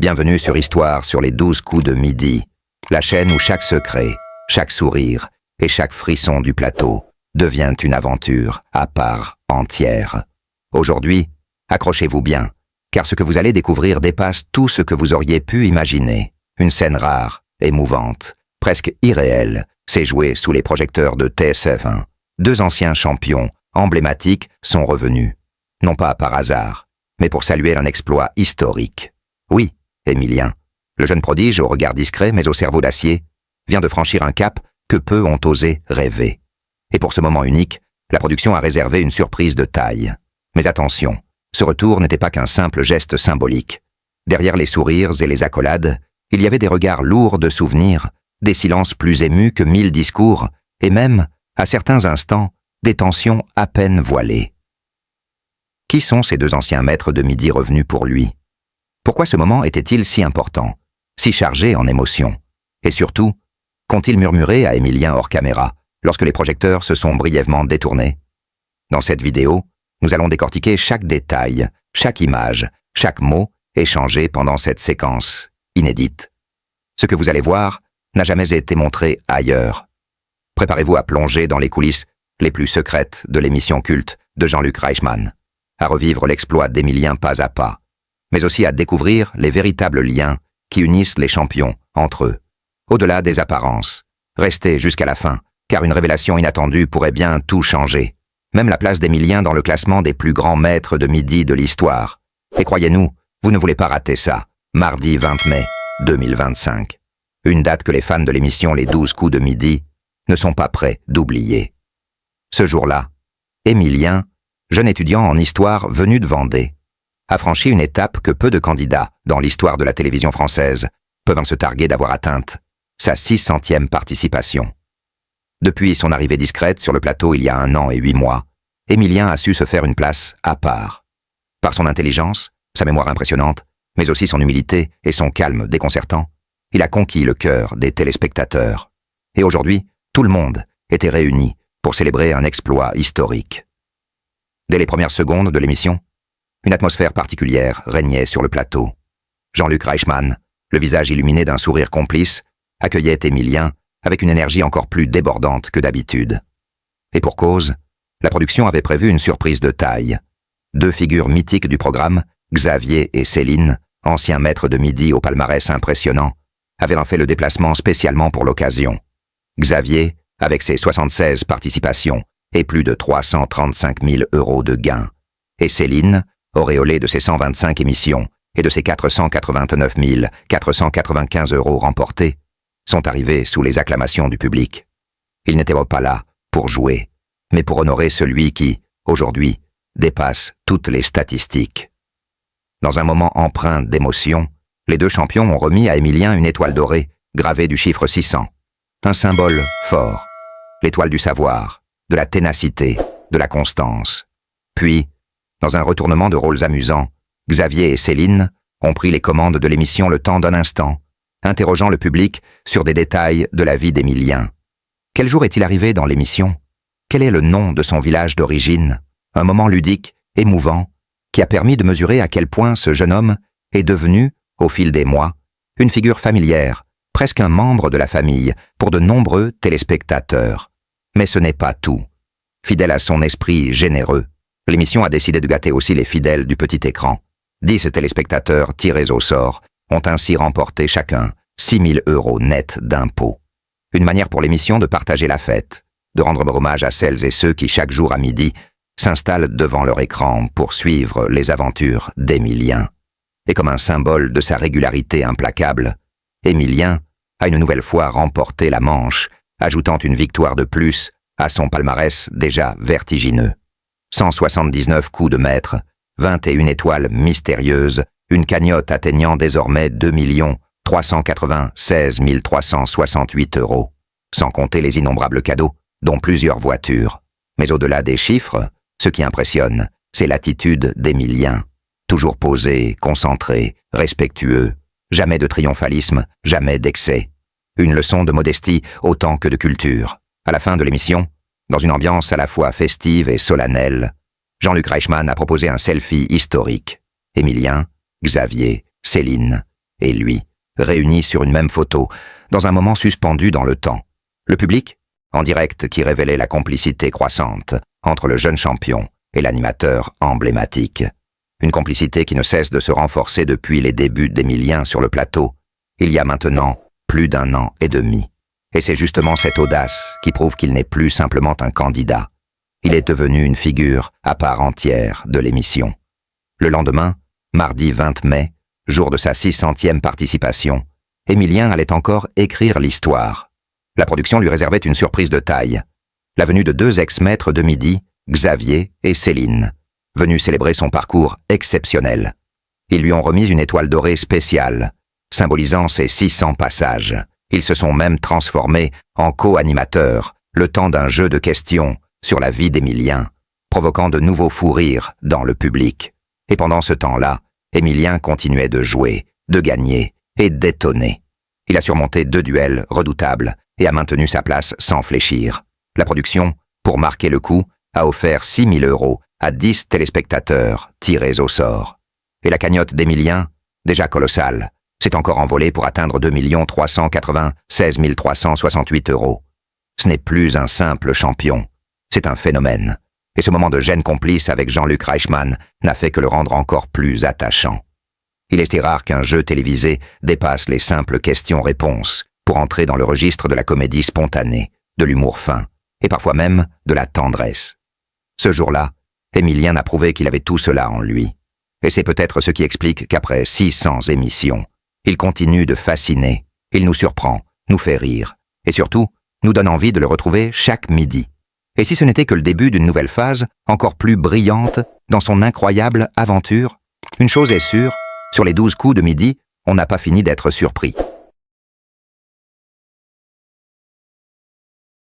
Bienvenue sur Histoire sur les 12 coups de midi, la chaîne où chaque secret, chaque sourire et chaque frisson du plateau devient une aventure à part entière. Aujourd'hui, accrochez-vous bien, car ce que vous allez découvrir dépasse tout ce que vous auriez pu imaginer. Une scène rare, émouvante, presque irréelle, s'est jouée sous les projecteurs de TSF1. Deux anciens champions emblématiques sont revenus, non pas par hasard, mais pour saluer un exploit historique. Oui, Émilien, le jeune prodige au regard discret mais au cerveau d'acier, vient de franchir un cap que peu ont osé rêver. Et pour ce moment unique, la production a réservé une surprise de taille. Mais attention, ce retour n'était pas qu'un simple geste symbolique. Derrière les sourires et les accolades, il y avait des regards lourds de souvenirs, des silences plus émus que 1000 discours, et même, à certains instants, des tensions à peine voilées. Qui sont ces deux anciens maîtres de midi revenus pour lui? Pourquoi ce moment était-il si important, si chargé en émotions? Et surtout, qu'ont-ils murmuré à Émilien hors caméra, lorsque les projecteurs se sont brièvement détournés? Dans cette vidéo, nous allons décortiquer chaque détail, chaque image, chaque mot échangé pendant cette séquence inédite. Ce que vous allez voir n'a jamais été montré ailleurs. Préparez-vous à plonger dans les coulisses les plus secrètes de l'émission culte de Jean-Luc Reichmann, à revivre l'exploit d'Émilien pas à pas, mais aussi à découvrir les véritables liens qui unissent les champions entre eux. Au-delà des apparences, restez jusqu'à la fin, car une révélation inattendue pourrait bien tout changer, même la place d'Émilien dans le classement des plus grands maîtres de midi de l'histoire. Et croyez-nous, vous ne voulez pas rater ça, mardi 20 mai 2025. Une date que les fans de l'émission Les 12 coups de midi ne sont pas prêts d'oublier. Ce jour-là, Émilien, jeune étudiant en histoire venu de Vendée, a franchi une étape que peu de candidats dans l'histoire de la télévision française peuvent se targuer d'avoir atteinte, sa 600e participation. Depuis son arrivée discrète sur le plateau il y a 1 an et 8 mois, Émilien a su se faire une place à part. Par son intelligence, sa mémoire impressionnante, mais aussi son humilité et son calme déconcertant, il a conquis le cœur des téléspectateurs. Et aujourd'hui, tout le monde était réuni pour célébrer un exploit historique. Dès les premières secondes de l'émission, une atmosphère particulière régnait sur le plateau. Jean-Luc Reichmann, le visage illuminé d'un sourire complice, accueillait Émilien avec une énergie encore plus débordante que d'habitude. Et pour cause, la production avait prévu une surprise de taille. Deux figures mythiques du programme, Xavier et Céline, anciens maîtres de midi au palmarès impressionnant, avaient fait le déplacement spécialement pour l'occasion. Xavier, avec ses 76 participations et plus de 335 000 € de gains, et Céline, auréolée de ses 125 émissions et de ses 489 495 € remportés, sont arrivés sous les acclamations du public. Ils n'étaient pas là pour jouer, mais pour honorer celui qui, aujourd'hui, dépasse toutes les statistiques. Dans un moment empreint d'émotion, les deux champions ont remis à Émilien une étoile dorée, gravée du chiffre 600. Un symbole fort, l'étoile du savoir, de la ténacité, de la constance. Puis, dans un retournement de rôles amusant, Xavier et Céline ont pris les commandes de l'émission le temps d'un instant, interrogeant le public sur des détails de la vie d'Émilien. Quel jour est-il arrivé dans l'émission? Quel est le nom de son village d'origine? Un moment ludique, émouvant, qui a permis de mesurer à quel point ce jeune homme est devenu, au fil des mois, une figure familière, presque un membre de la famille pour de nombreux téléspectateurs. Mais ce n'est pas tout. Fidèle à son esprit généreux, l'émission a décidé de gâter aussi les fidèles du petit écran. 10 téléspectateurs tirés au sort ont ainsi remporté chacun 6 000 € nets d'impôts. Une manière pour l'émission de partager la fête, de rendre hommage à celles et ceux qui, chaque jour à midi, s'installent devant leur écran pour suivre les aventures d'Émilien. Et comme un symbole de sa régularité implacable, Émilien a une nouvelle fois remporté la manche, ajoutant une victoire de plus à son palmarès déjà vertigineux. 179 coups de maître, 21 étoiles mystérieuses, une cagnotte atteignant désormais 2 396 368 €, sans compter les innombrables cadeaux, dont plusieurs voitures. Mais au-delà des chiffres, ce qui impressionne, c'est l'attitude d'Émilien. Toujours posé, concentré, respectueux, jamais de triomphalisme, jamais d'excès. Une leçon de modestie autant que de culture. À la fin de l'émission, dans une ambiance à la fois festive et solennelle, Jean-Luc Reichmann a proposé un selfie historique. Émilien, Xavier, Céline et lui, réunis sur une même photo, dans un moment suspendu dans le temps. Le public, en direct, qui révélait la complicité croissante entre le jeune champion et l'animateur emblématique. Une complicité qui ne cesse de se renforcer depuis les débuts d'Emilien sur le plateau, il y a maintenant plus d'1 an et demi. Et c'est justement cette audace qui prouve qu'il n'est plus simplement un candidat. Il est devenu une figure à part entière de l'émission. Le lendemain, mardi 20 mai, jour de sa 600e participation, Emilien allait encore écrire l'histoire. La production lui réservait une surprise de taille. La venue de 2 ex-maîtres de midi, Xavier et Céline, venus célébrer son parcours exceptionnel. Ils lui ont remis une étoile dorée spéciale, symbolisant ses 600 passages. Ils se sont même transformés en co-animateurs, le temps d'un jeu de questions sur la vie d'Emilien, provoquant de nouveaux fous rires dans le public. Et pendant ce temps-là, Emilien continuait de jouer, de gagner et d'étonner. Il a surmonté 2 duels redoutables et a maintenu sa place sans fléchir. La production, pour marquer le coup, a offert 6 000 € à 10 téléspectateurs tirés au sort. Et la cagnotte d'Emilien, déjà colossale, s'est encore envolée pour atteindre 2 396 368 €. Ce n'est plus un simple champion, c'est un phénomène. Et ce moment de gêne complice avec Jean-Luc Reichmann n'a fait que le rendre encore plus attachant. Il est si rare qu'un jeu télévisé dépasse les simples questions-réponses pour entrer dans le registre de la comédie spontanée, de l'humour fin, et parfois même de la tendresse. Ce jour-là, Emilien a prouvé qu'il avait tout cela en lui. Et c'est peut-être ce qui explique qu'après 600 émissions, il continue de fasciner, il nous surprend, nous fait rire, et surtout, nous donne envie de le retrouver chaque midi. Et si ce n'était que le début d'une nouvelle phase, encore plus brillante, dans son incroyable aventure, une chose est sûre, sur les 12 coups de midi, on n'a pas fini d'être surpris.